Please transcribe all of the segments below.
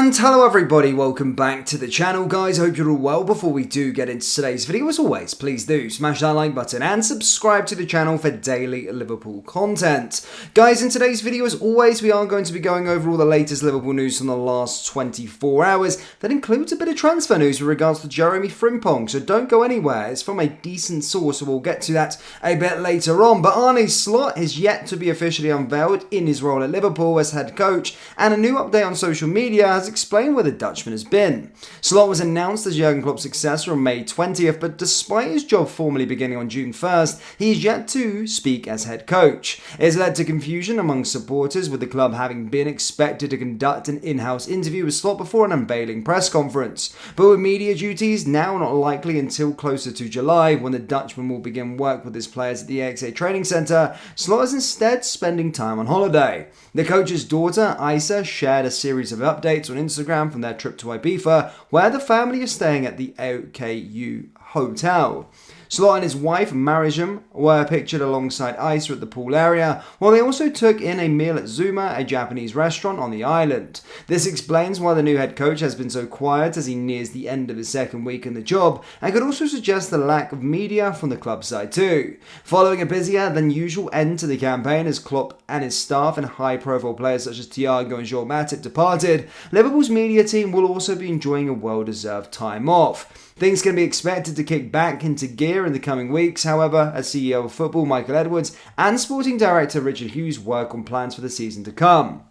And hello everybody, welcome back to the channel guys, I hope you're all well. Before we do get into today's video, as always, please do smash that like button and subscribe to the channel for daily Liverpool content. Guys, in today's video, as always, we are going to be going over all the latest Liverpool news from the last 24 hours. That includes a bit of transfer news with regards to Jeremie Frimpong, so don't go anywhere. It's from a decent source, so we'll get to that a bit later on. But Arne Slot is yet to be officially unveiled in his role at Liverpool as head coach, and a new update on social media has explained where the Dutchman has been. Slot was announced as Jurgen Klopp's successor on May 20th, but despite his job formally beginning on June 1st, he is yet to speak as head coach. It has led to confusion among supporters, with the club having been expected to conduct an in-house interview with Slot before an unveiling press conference. But with media duties now not likely until closer to July, when the Dutchman will begin work with his players at the AXA training centre, Slot is instead spending time on holiday. The coach's daughter, Isa, shared a series of updates on Instagram from their trip to Ibiza, where the family is staying at the OKU hotel. Slot and his wife, Marijam, were pictured alongside Isa at the pool area, while they also took in a meal at Zuma, a Japanese restaurant on the island. This explains why the new head coach has been so quiet as he nears the end of his second week in the job, and could also suggest the lack of media from the club side too. Following a busier than usual end to the campaign as Klopp and his staff and high-profile players such as Thiago and Joel Matip departed, Liverpool's media team will also be enjoying a well-deserved time off. Things can be expected to kick back into gear in the coming weeks, however, as CEO of football Michael Edwards and sporting director Richard Hughes work on plans for the season to come.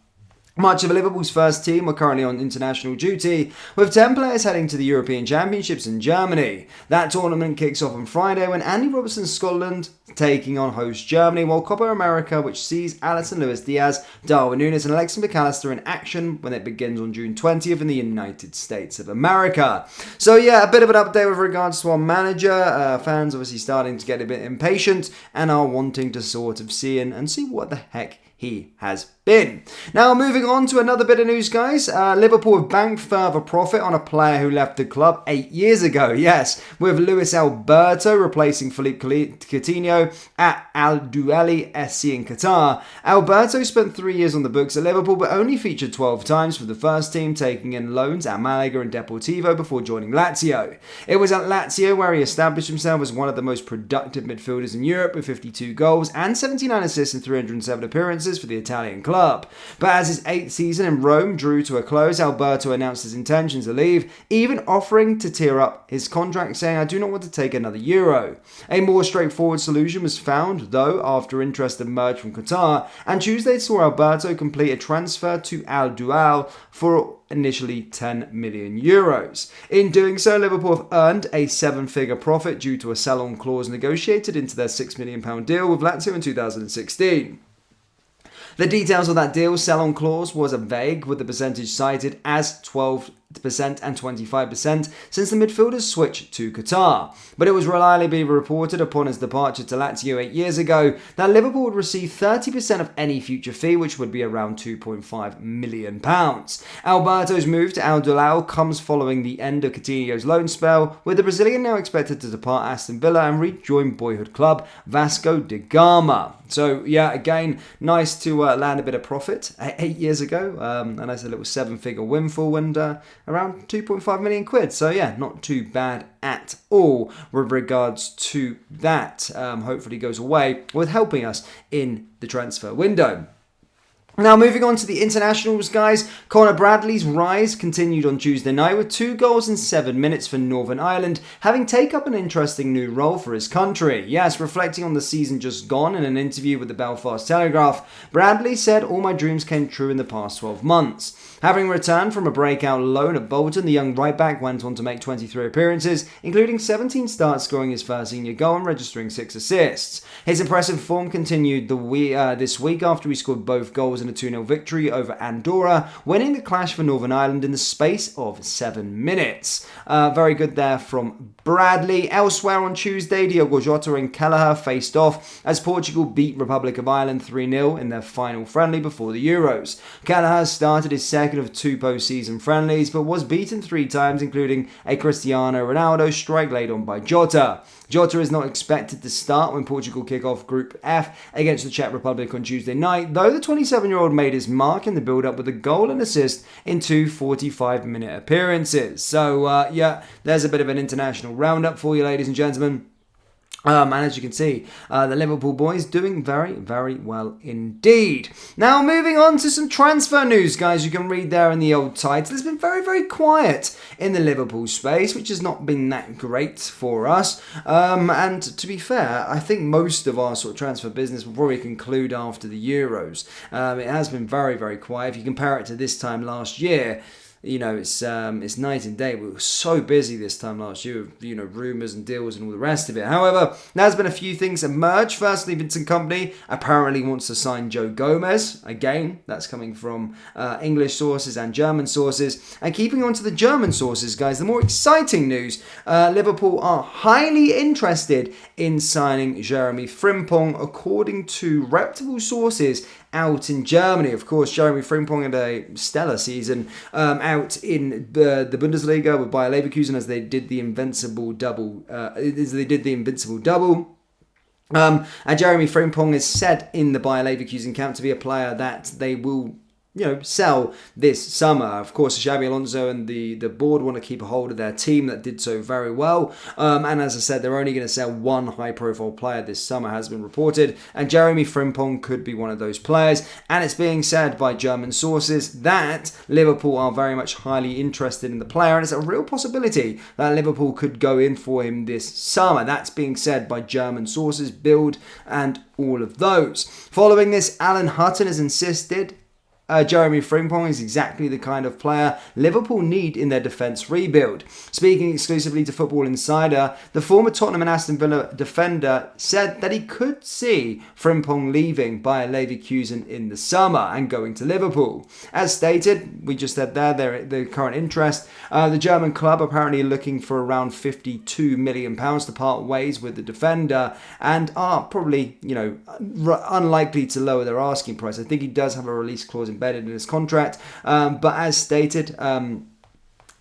Much of Liverpool's first team are currently on international duty, with 10 players heading to the European Championships in Germany. That tournament kicks off on Friday when Andy Robertson's Scotland taking on host Germany, while Copa America, which sees Alisson Luis Diaz, Darwin Núñez and Alexis McAllister in action when it begins on June 20th in the United States of America. So yeah, a bit of an update with regards to our manager. Fans obviously starting to get a bit impatient and are wanting to sort of see what the heck he has been. Now, moving on to another bit of news, guys. Liverpool have banked further profit on a player who left the club 8 years ago. Yes, with Luis Alberto replacing Philippe Coutinho at Al Duali SC in Qatar. Alberto spent 3 years on the books at Liverpool, but only featured 12 times for the first team, taking in loans at Malaga and Deportivo before joining Lazio. It was at Lazio where he established himself as one of the most productive midfielders in Europe, with 52 goals and 79 assists in 307 appearances for the Italian club. But as his 8th season in Rome drew to a close, Alberto announced his intention to leave, even offering to tear up his contract, saying, "I do not want to take another Euro." A more straightforward solution was found, though, after interest emerged from Qatar, and Tuesday saw Alberto complete a transfer to Al Dual for initially 10 million euros. In doing so, Liverpool have earned a 7-figure profit due to a sell-on clause negotiated into their £6 million deal with Lazio in 2016. The details of that deal sell-on clause was vague, with the percentage cited as 12% and 25% since the midfielders switched to Qatar. But it was reliably reported upon his departure to Lazio 8 years ago that Liverpool would receive 30% of any future fee, which would be around £2.5 million. Alberto's move to Al Dual comes following the end of Coutinho's loan spell, with the Brazilian now expected to depart Aston Villa and rejoin boyhood club Vasco da Gama. So yeah, again, nice to land a bit of profit 8 years ago, and that's a little 7-figure windfall and around 2.5 million quid. So yeah, not too bad at all with regards to that. Hopefully goes away with helping us in the transfer window. Now, moving on to the internationals, guys. Conor Bradley's rise continued on Tuesday night with 2 goals in 7 minutes for Northern Ireland, having taken up an interesting new role for his country. Yes, reflecting on the season just gone in an interview with the Belfast Telegraph, Bradley said, "All my dreams came true in the past 12 months. Having returned from a breakout loan at Bolton, the young right-back went on to make 23 appearances, including 17 starts, scoring his first senior goal and registering 6 assists. His impressive form continued this week after he scored both goals in a 2-0 victory over Andorra, winning the clash for Northern Ireland in the space of 7 minutes. Very good there from Bradley. Elsewhere on Tuesday, Diogo Jota and Kelleher faced off as Portugal beat Republic of Ireland 3-0 in their final friendly before the Euros. Kelleher started his second second of 2 post-season friendlies, but was beaten 3 times, including a Cristiano Ronaldo strike laid on by Jota. Jota is not expected to start when Portugal kick off Group F against the Czech Republic on Tuesday night, though the 27-year-old made his mark in the build-up with a goal and assist in 2 45-minute appearances. So, yeah, there's a bit of an international roundup for you, ladies and gentlemen. And as you can see, the Liverpool boys doing very, very well indeed. Now, moving on to some transfer news, guys. You can read there in the old title. It's been very, very quiet in the Liverpool space, which has not been that great for us. And to be fair, I think most of our sort of transfer business will probably conclude after the Euros. It has been very, very quiet. If you compare it to this time last year, you know, it's night and day. We were so busy this time last year, you know, rumours and deals and all the rest of it. However, there's been a few things emerge. Firstly, Vincent Kompany apparently wants to sign Joe Gomez. Again, that's coming from English sources and German sources. And keeping on to the German sources, guys, the more exciting news, Liverpool are highly interested in signing Jeremie Frimpong, according to reputable sources out in Germany. Of course, Jeremie Frimpong had a stellar season out in the Bundesliga with Bayer Leverkusen as they did the invincible double. And Jeremie Frimpong is said in the Bayer Leverkusen camp to be a player that they will, you know, sell this summer. Of course, Xabi Alonso and the board want to keep a hold of their team that did so very well. And as I said, they're only going to sell one high-profile player this summer, has been reported. And Jeremie Frimpong could be one of those players. And it's being said by German sources that Liverpool are very much highly interested in the player. And it's a real possibility that Liverpool could go in for him this summer. That's being said by German sources, Bild, and all of those. Following this, Alan Hutton has insisted Jeremie Frimpong is exactly the kind of player Liverpool need in their defence rebuild. Speaking exclusively to Football Insider, the former Tottenham and Aston Villa defender said that he could see Frimpong leaving Bayer Leverkusen in the summer and going to Liverpool. As stated, we just said there, the current interest, the German club apparently looking for around £52 million to part ways with the defender and are probably, you know, unlikely to lower their asking price. I think he does have a release clause embedded in his contract, but as stated,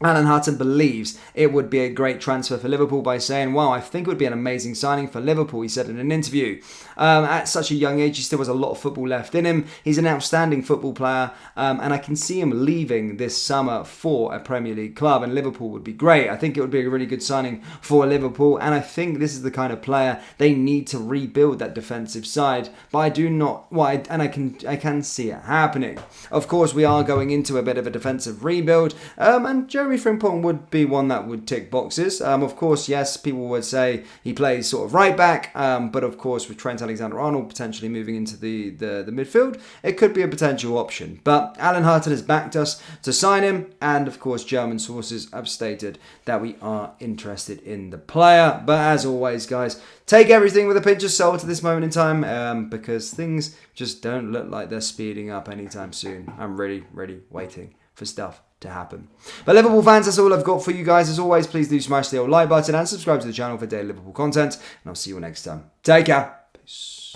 Alan Hutton believes it would be a great transfer for Liverpool by saying, wow, I think it would be an amazing signing for Liverpool, he said in an interview. At such a young age, he still has a lot of football left in him. He's an outstanding football player, and I can see him leaving this summer for a Premier League club, and Liverpool would be great. I think it would be a really good signing for Liverpool, and I think this is the kind of player they need to rebuild that defensive side, but I do not, I can see it happening. Of course, we are going into a bit of a defensive rebuild, and Jeremie Frimpong would be one that would tick boxes. Of course, yes, people would say he plays sort of right back, but of course with Trent Alexander-Arnold potentially moving into the midfield, it could be a potential option. But Alan Hutton has backed us to sign him, and of course German sources have stated that we are interested in the player. But as always, guys, take everything with a pinch of salt at this moment in time, because things just don't look like they're speeding up anytime soon. I'm really, really waiting for stuff to happen. But Liverpool fans, that's all I've got for you guys. As always, please do smash the old like button and subscribe to the channel for daily Liverpool content. And I'll see you all next time. Take care. Peace.